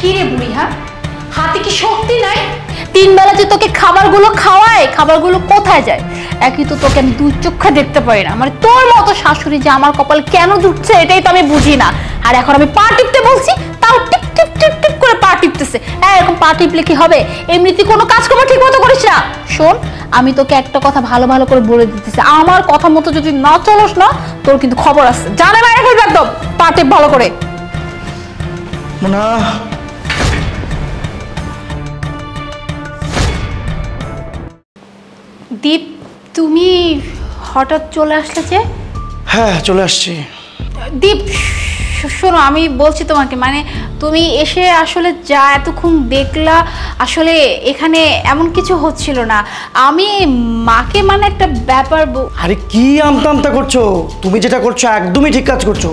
কি রে বুড়ি, হ্যাঁ হাতে কি শক্তি নাই? 3 বেলা যে তোকে খাবারগুলো খাওয়ায়, খাবারগুলো কোথায় যায়? একই তো তোকে আমি 2 চোখে দেখতে পারি না। মানে তোর মতো শাশুড়ি যে আমার কপাল কেন জুটছে এটাই তো আমি বুঝি না। আর এখন আমি পা টিপতে বলছি তাও টিপ টিপ টিপ টিপ করে পা টিপতেছে। এরকম পা টিপলে কি হবে? এমনিতে কোনো কাজকর্ম ঠিক মতো করিস না। শোন, আমি তোকে একটা কথা ভালো ভালো করে বলে দিতেছি, আমার কথা মতো যদি না চলস না তোর কিন্তু খবর আছে। জানে বাইরে ফেলবে একদম। পা টিপ ভালো করে। মোনা, দীপ, তুমি হঠাৎ চলে আসলে যে? হ্যাঁ চলে আসছি। দীপ শোনো, আমি বলছি তোমাকে, মানে তুমি এসে আসলে যা এতক্ষণ দেখলা, আসলে এখানে এমন কিছু হচ্ছিল না। আমি মাকে মানে একটা ব্যাপার আরে কি আমতা আমতা করছো? তুমি যেটা করছো একদমই ঠিক কাজ করছো।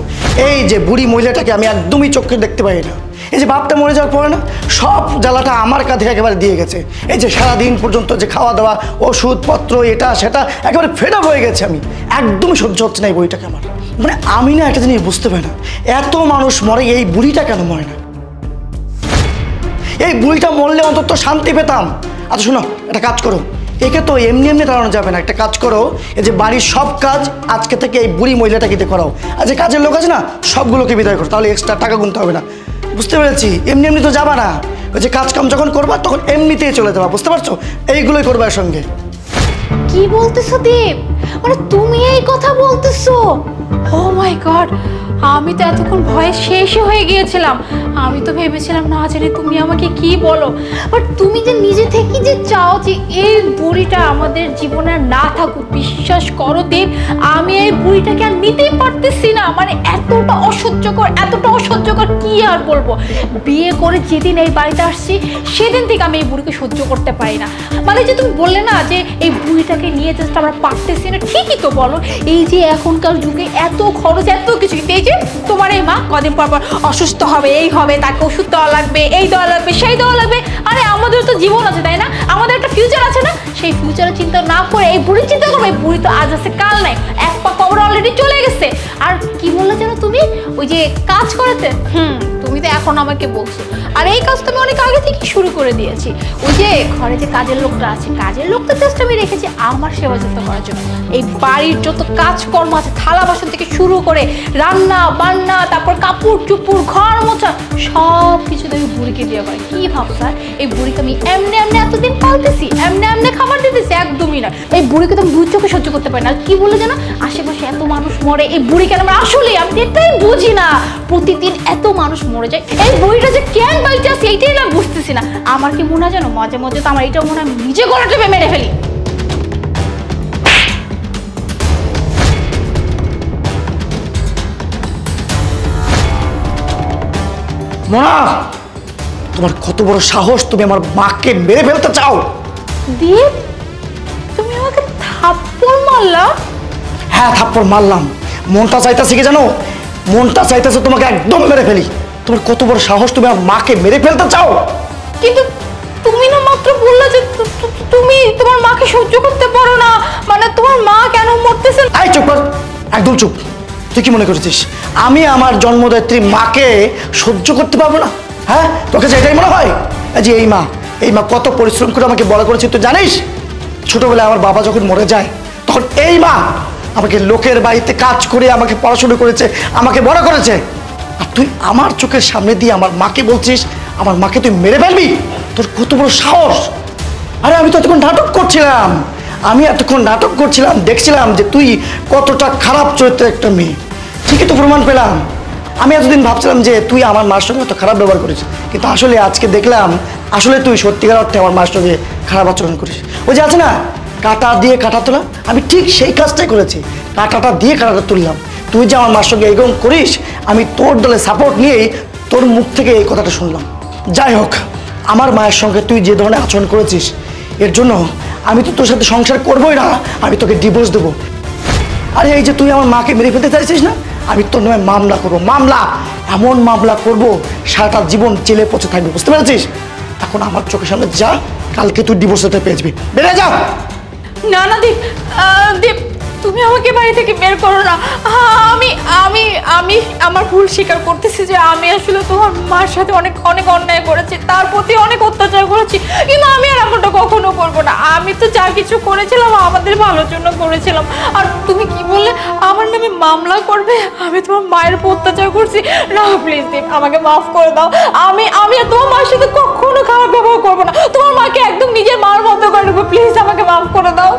এই যে বুড়ি মহিলাটাকে আমি একদমই চোখে দেখতে পাই না। এই যে বাপটা মরে যাওয়ার পরে না সব জ্বালাটা আমার কাঁধে একেবারে দিয়ে গেছে। এই যে সারাদিন পর্যন্ত যে খাওয়া দাওয়া, ওষুধপত্র, এটা সেটা একেবারে ফেড আপ হয়ে গেছে। আমি একদমই সহ্য হচ্ছে না এই বুড়িটাকে আমার। মানে আমি না একটা জিনিস বুঝতে পারি না, এত মানুষ মরে এই বুড়িটা কেন মরে না? এই বুড়িটা মরলে অন্তত শান্তি পেতাম। আচ্ছা শোনো, একটা কাজ করো, একে তো এমনি এমনি দাঁড়ানো যাবে না। একটা কাজ করো, এই যে বাড়ির সব কাজ আজকে থেকে এই বুড়ি মহিলাটাকে দিয়ে করাও। আর যে কাজের লোক আছে না সবগুলোকে বিদায় করো, তাহলে এক্সট্রা টাকা গুনতে হবে না। বুঝতে পেরেছি? এমনি এমনি তো যাবা না। ওই যে কাজ কাম যখন করবা তখন এমনিতেই চলে যাবা, বুঝতে পারছো? এইগুলোই করবা এর সঙ্গে। কি বলতেছো দীপ? মানে তুমি এই কথা বলতেছো? ও মাই গড, আমি তো এতক্ষণ ভয়ে শেষ হয়ে গিয়েছিলাম। আমি তো ভেবেছিলাম না জানি তুমি আমাকে কি বলো, বাট তুমি যে নিজে থেকে যে চাও যে এই বুড়িটা আমাদের জীবনে না থাকুক, বিশ্বাস করো দীপ, আমি এই বুড়িটাকে আর নিতেই পারতেছি না। মানে এতটা অসহ্যকর কি আর বলবো। বিয়ে করে যেদিন এই বাড়িতে আসছি সেদিন থেকে আমি এই বুড়িকে সহ্য করতে পারি না। মানে যে তুমি বললে না যে এই বুড়িটাকে নিয়ে জাস্ট আমরা পারতেছি না, ঠিকই তো বলো। এই যে এখনকার যুগে এত খরচ, এত কিছু, এই যে তোমার এই মা কদিন পর পর অসুস্থ হবে, এই হবে, তাকে ওষুধ দেওয়া লাগবে, এই দেওয়া লাগবে, সেই দেওয়া লাগবে। আরে আমাদের তো জীবন আছে, তাই না? আমাদের একটা ফিউচার আছে না? সেই ফিউচারের চিন্তা না করে এই বুড়ির চিন্তা করবে। এই বুড়ি তো আজ আছে কাল নাই, এক পা কবর অলরেডি চলে গেছে। আর কি বললে যেন তুমি, ওই যে কাজ করাতে, তুমি তো এখন আমাকে বলছো। আর এই কাজ তো আমি অনেক আগে থেকে শুরু করে দিয়েছি। ওই যে ঘরে যে কাজের লোকটা আছে, কাজের লোকটা জাস্ট আমি রেখেছি আমার সেবা যত্ন করার জন্য। এই বাড়ির যত কাজকর্ম আছে, থালা বাসন থেকে শুরু করে রান্না বান্না, তারপর কাপড় চুপুর, ঘর মোছা, সব কিছু তো আমি বুড়িকে দিয়ে পারি। কি ভাবছো এই বুড়িকে আমি এমনি এমনি এতদিন পালতেছি, এমনি এমনি খাবার দিতেছি? একদমই না। এই বুড়িকে তো আমি 2 চোখে সহ্য করতে পারি না। আর কি বলে যেন আশেপাশে এত মানুষ মরে, এই বুড়ি কেন আমরা আসলে আমি এটাই বুঝি না। প্রতিদিন এত মানুষ মরে যায়, এই বুড়িটা যে কেন বাইচে আছে এইটাই না বুঝতেছি না। আমার কি মনে হয় জানো, মাঝে মাঝে তো আমার এটাও মনে হয় নিজে গলা টেপে মেরে ফেলি। মোনা, তোমার কত বড় সাহস, তুমি আমার মাকে মেরে ফেলতে চাও? দীপ, তুমি আমাকে থাপ্পড় মারলা? হ্যাঁ থাপ্পড় মারলাম। মনটা চাইতেছে কি জানো, মনটা চাইতেছে তোমাকে একদম মেরে ফেলি। তোমার কত বড় সাহস, তুমি আমার মাকে মেরে ফেলতে চাও? কিন্তু তুমি না মাত্র বললে যে তুমি তোমার মাকে সহ্য করতে পারো না, মানে তোমার মা কেন মরতেছে? এই চুপ কর, একদম চুপ। তুই কি মনে করছিস আমি আমার জন্মদাত্রী মাকে সহ্য করতে পারবো না? হ্যাঁ, তোকে যে এটাই মনে হয়? যে এই মা কত পরিশ্রম করে আমাকে বড় করেছে তুই জানিস? ছোটবেলায় আমার বাবা যখন মরে যায় তখন এই মা আমাকে লোকের বাড়িতে কাজ করে আমাকে পড়াশোনা করেছে, আমাকে বড় করেছে। আর তুই আমার চোখের সামনে দিয়ে আমার মাকে বলছিস আমার মাকে তুই মেরে ফেলবি? তোর কত বড় সাহস! আরে আমি তো এতক্ষণ নাটক করছিলাম, দেখছিলাম যে তুই কতটা খারাপ চরিত্রের একটা মেয়ে। ঠিকই তো প্রমাণ পেলাম। আমি এতদিন ভাবছিলাম যে তুই আমার মার সঙ্গে এত খারাপ ব্যবহার করিস, কিন্তু আসলে আজকে দেখলাম আসলে তুই সত্যিকার অর্থে আমার মার সঙ্গে খারাপ আচরণ করিস। ওই যে আছে না কাঁটা দিয়ে কাঁটা তোলা, আমি ঠিক সেই কাজটাই করেছি। কাঁটাটা দিয়ে কাঁটাটা তুললাম। তুই যে আমার মার সঙ্গে এরকম করিস, আমি তোর দলে সাপোর্ট নিয়েই তোর মুখ থেকে এই কথাটা শুনলাম। যাই হোক, আমার মায়ের সঙ্গে তুই যে ধরনের আচরণ করেছিস এর জন্য আমি তো তোর সাথে সংসার করবোই না, আমি তোকে ডিভোর্স দেবো। আরে এই যে তুই আমার মাকে মেরে ফেলতে চাইছিস না, আমি তোর নামে মামলা করবো। মামলা, এমন মামলা করবো সারাটা জীবন জেলে পচে থাকবে, বুঝতে পেরেছিস? এখন আমার চোখের সামনে যা, কালকে তুই ডিভোর্স হতে পেয়ে যাবি। বেড়ে যা। না না দীপ, দীপ তুমি আমাকে বাড়ি থেকে বের করো না। আমি আমি আমি আমার ভুল স্বীকার করতেছি যে আমি আসলে তোমার মার সাথে অনেক অনেক অন্যায় করেছি, তার প্রতি অনেক অত্যাচার করেছি, কিন্তু আমি আর এমনটা কখনো করবো না। আমি তো যা কিছু করেছিলাম আমাদের ভালোর জন্য করেছিলাম। আর তুমি কি বললে আমার নামে মামলা করবে? আমি তোমার মায়ের উপর অত্যাচার করছি? না প্লিজ দীপ, আমাকে মাফ করে দাও। আমি আমি আর তোমার মার সাথে কখনো খারাপ ব্যবহার করবো না, তোমার মাকে একদম নিজের মার মতো করে দেবো। প্লিজ আমাকে মাফ করে দাও।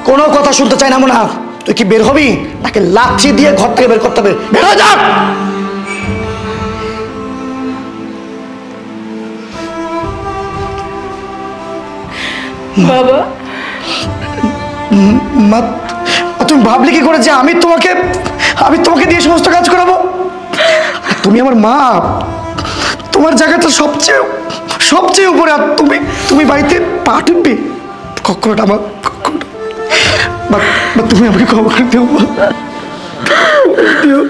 কোনো কথা শুনতে চাই না মোনা। তুই কি বের হবি নাকি লাঠি দিয়ে ঘর থেকে বের করতে হবে? বের হয়ে যা। বাবা, মা, তুমি ভাবলে কি করে যে আমি তোমাকে দিয়ে সমস্ত কাজ করাবো? তুমি আমার মা, তোমার জায়গাটা সবচেয়ে সবচেয়ে উপরে। আর তুমি বাড়িতে পা টিপবে কখনো না মা, কখনো। মা, তুমি আমাকে ক্ষমা করে দিও মা, দিও।